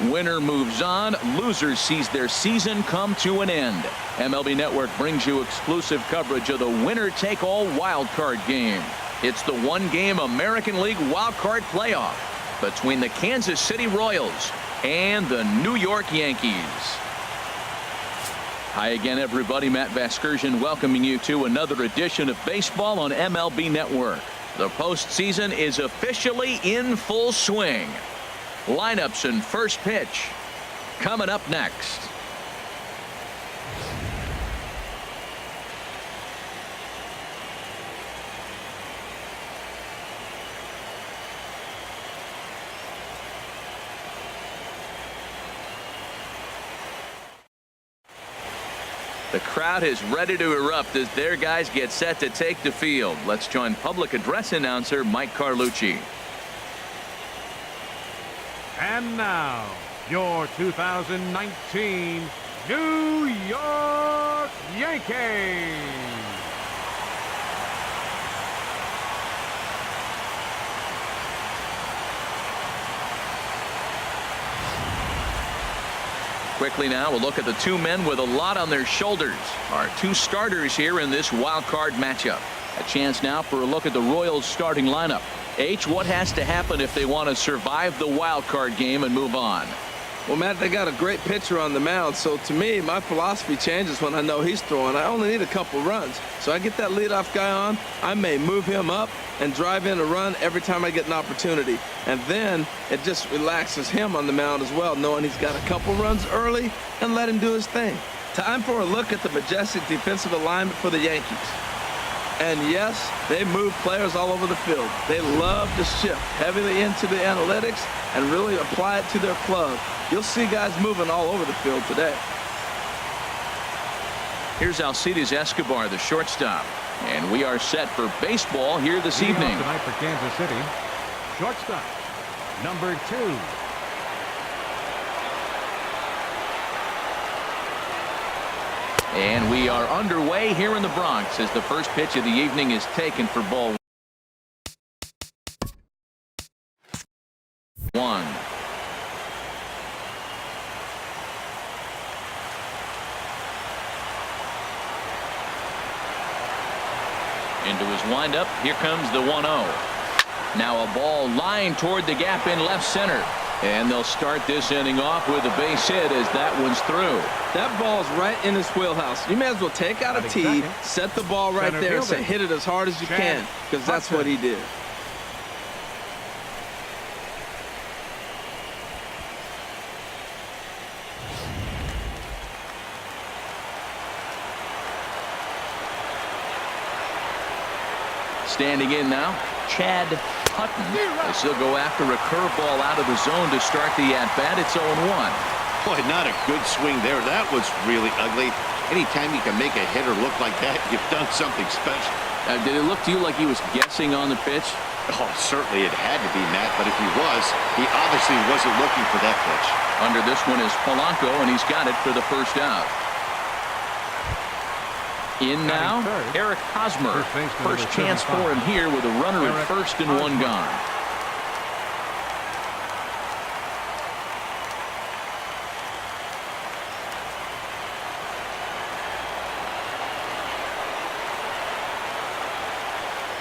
Winner moves on. Loser sees their season come to an end. MLB Network brings you exclusive coverage of the winner-take-all wild card game. It's the one-game American League wild card playoff between the Kansas City Royals and the New York Yankees. Hi again, everybody. Matt Vasgersian welcoming you to another edition of baseball on MLB Network. The postseason is officially in full swing. Lineups and first pitch coming up next. The crowd is ready to erupt as their guys get set to take the field. Let's join public address announcer Mike Carlucci. And now, your 2019 New York Yankees. Quickly now, we'll look at the two men with a lot on their shoulders. Our two starters here in this wild card matchup. A chance now for a look at the Royals starting lineup. H, what has to happen if they want to survive the wild card game and move on? Well, Matt, they got a great pitcher on the mound, so to me, my philosophy changes when I know he's throwing. I only need a couple runs. So I get that leadoff guy on, I may move him up and drive in a run every time I get an opportunity. And then it just relaxes him on the mound as well, knowing he's got a couple runs early and let him do his thing. Time for a look at the majestic defensive alignment for the Yankees. And yes, they move players all over the field. They love to shift heavily into the analytics and really apply it to their club. You'll see guys moving all over the field today. Here's Alcides Escobar, the shortstop. And we are set for baseball here this evening. Tonight for Kansas City, shortstop, number 2. And we are underway here in the Bronx as the first pitch of the evening is taken for ball 1. Into his windup. Here comes the 1-0. Now a ball lined toward the gap in left center. And they'll start this inning off with a base hit as that one's through. That ball's right in his wheelhouse. You may as well take out a tee, set the ball right there, and say hit it as hard as you can, because that's what he did. Standing in now, Chad Hutton. They still go after a curveball out of the zone to start the at-bat. It's 0-1. Boy, not a good swing there. That was really ugly. Anytime you can make a hitter look like that, you've done something special. Did it look to you like he was guessing on the pitch? Oh, certainly it had to be, Matt, but if he was, he obviously wasn't looking for that pitch. Under this one is Polanco, and he's got it for the first out. In now, Eric Hosmer. First chance for him here with a runner at first and one gone.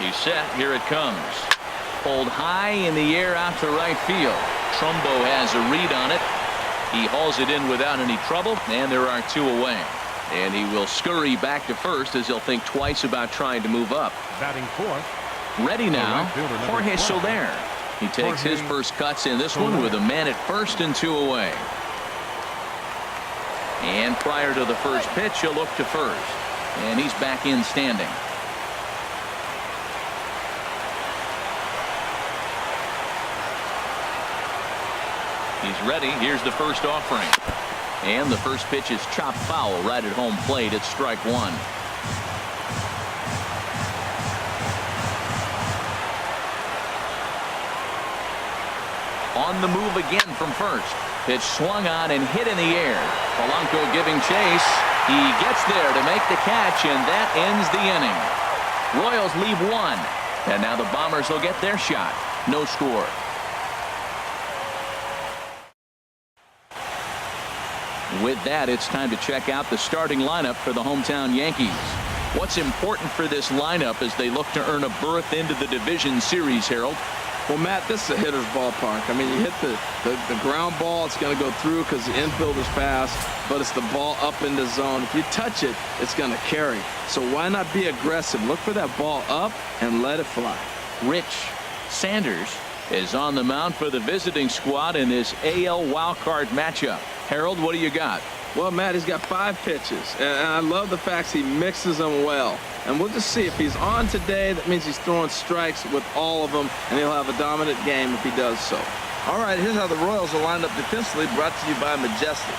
He's set. Here it comes. Pulled high in the air out to right field. Trumbo has a read on it. He hauls it in without any trouble, and there are 2 away. And he will scurry back to first as he'll think twice about trying to move up. Batting fourth. Ready now, Jorge Soler. He takes his first cuts in this one with a man at first and 2 away. And prior to the first pitch, he'll look to first. And he's back in standing. He's ready. Here's the first offering. And the first pitch is chopped foul right at home plate. It's strike 1. On the move again from first. Pitch swung on and hit in the air. Polanco giving chase. He gets there to make the catch, and that ends the inning. Royals leave 1. And now the Bombers will get their shot. No score. With that, it's time to check out the starting lineup for the hometown Yankees. What's important for this lineup as they look to earn a berth into the division series, Harold? Well, Matt, this is a hitter's ballpark. I mean, you hit the ground ball, it's going to go through because the infield is fast, but it's the ball up in the zone. If you touch it, it's going to carry. So why not be aggressive? Look for that ball up and let it fly. Rich Sanders is on the mound for the visiting squad in this AL wildcard matchup. Harold, what do you got? Well, Matt, he's got 5 pitches, and I love the fact he mixes them well. And we'll just see if he's on today. That means he's throwing strikes with all of them, and he'll have a dominant game if he does so. All right, here's how the Royals are lined up defensively, brought to you by Majestic.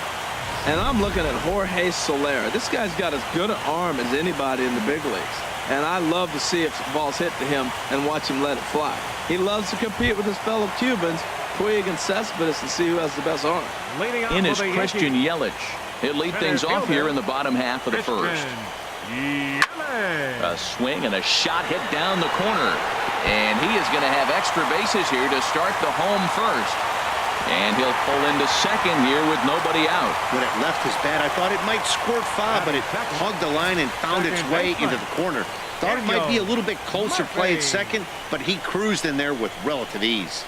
And I'm looking at Jorge Soler. This guy's got as good an arm as anybody in the big leagues. And I love to see if balls hit to him and watch him let it fly. He loves to compete with his fellow Cubans, Puig and Cespedes, to see who has the best arm. In is Christian Yelich. He'll lead things off here in the bottom half of the first. A swing and a shot hit down the corner. And he is going to have extra bases here to start the home first. And he'll pull into second here with nobody out. When it left his bat, I thought it might squirt foul, but it hugged the line and found its way into the corner. Thought it might be a little bit closer play at second, but he cruised in there with relative ease.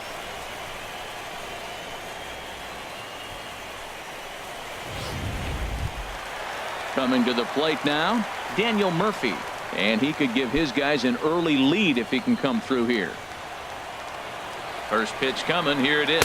Coming to the plate now, Daniel Murphy. And he could give his guys an early lead if he can come through here. First pitch coming. Here it is.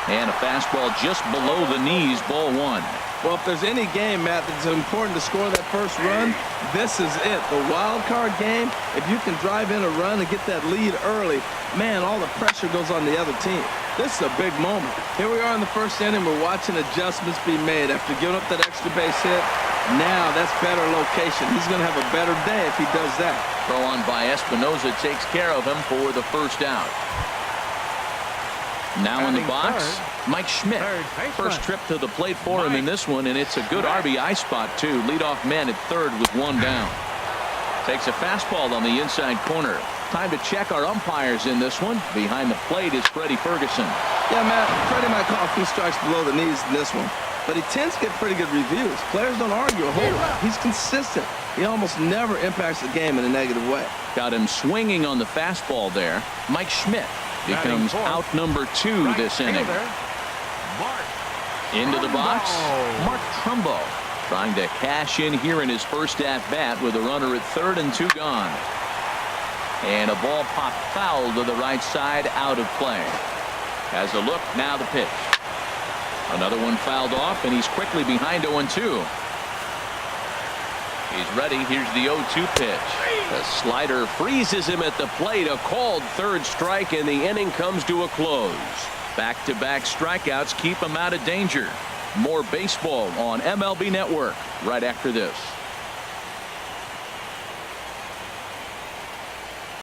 And a fastball just below the knees, ball 1. Well, if there's any game, Matt, that's important to score that first run, this is it. The wild card game, if you can drive in a run and get that lead early, man, all the pressure goes on the other team. This is a big moment. Here we are in the first inning. We're watching adjustments be made after giving up that extra base hit. Now that's better location. He's going to have a better day if he does that. Throw on by Espinosa takes care of him for the first out. Now in the box, Mike Schmidt. First trip to the plate for him in this one, and it's a good RBI spot, too. Leadoff man at third with 1 down. Takes a fastball on the inside corner. Time to check our umpires in this one. Behind the plate is Freddie Ferguson. Yeah, Matt, Freddie might call a few strikes below the knees in this one, but he tends to get pretty good reviews. Players don't argue a whole lot. He's consistent. He almost never impacts the game in a negative way. Got him swinging on the fastball there. Mike Schmidt becomes out number 2 this inning. Into the box, Mark Trumbo trying to cash in here in his first at-bat with a runner at third and 2 gone. And a ball popped foul to the right side, out of play. Has a look, now the pitch. Another one fouled off, and he's quickly behind 0-2. He's ready. Here's the 0-2 pitch. The slider freezes him at the plate. A called third strike, and the inning comes to a close. Back-to-back strikeouts keep him out of danger. More baseball on MLB Network right after this.